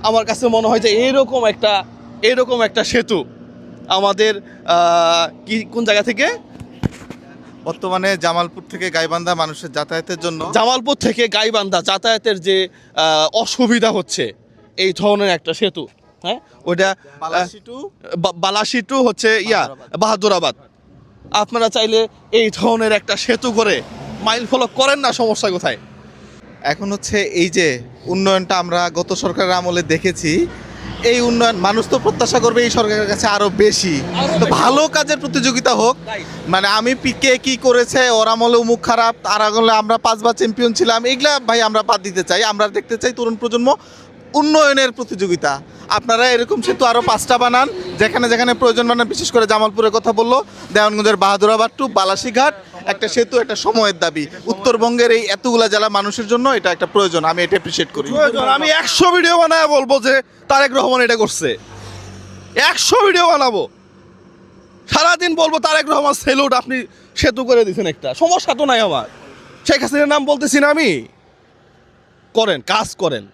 আমার কাছে মনে হয় যে এরকম একটা সেতু আমাদের কি কোন জায়গা থেকে বর্তমানে জামালপুর থেকে গাইবান্ধা মানুষের যাতায়াতের জন্য জামালপুর থেকে গাইবান্ধা যাতায়াতের যে অসুবিধা হচ্ছে এই ধরনের একটা সেতু, হ্যাঁ ওইটা বালাসি টু হচ্ছে বাহাদুরাবাদ। আপনারা চাইলে এই ধরনের একটা সেতু করে মাইল ফলক করেন না, সমস্যা কোথায়? এখন হচ্ছে এই যে উন্নয়নটা আমরা গত সরকারের আমলে দেখেছি, এই উন্নয়ন মানুষ তো প্রত্যাশা করবে এই সরকারের কাছে আরো বেশি, তো ভালো কাজের প্রতিযোগিতা হোক। মানে আমি পিকে কি করেছে, ওর আমলে উমুক খারাপ, আর আমলে আমরা 5বার চ্যাম্পিয়ন ছিলাম, এগুলা ভাই আমরা বাদ দিতে চাই। আমরা দেখতে চাই তরুণ প্রজন্ম উন্নয়নের প্রতিযোগিতা। আপনারা এরকম সেতু আরও 5টা বানান, যেখানে যেখানে প্রয়োজন বানান। বিশেষ করে জামালপুরের কথা বললো, দেওয়ানগঞ্জের বাহাদুরাবাদ টু বালাসীঘাট একটা সেতু, একটা সময়ের দাবি। উত্তরবঙ্গের এই এতগুলা জেলা মানুষের জন্য এটা একটা প্রয়োজন, আমি এটা অ্যাপ্রিসিয়েট করি। আমি 100 ভিডিও বানায় বলবো যে তারেক রহমান এটা করছে, 100 ভিডিও বানাবো, সারাদিন বলবো তারেক রহমান সেলুট, আপনি সেতু করে দিয়েছেন একটা, সমস্যা তো নাই আমার। শেখ হাসিনার নাম বলতেছি না আমি, করেন, কাজ করেন।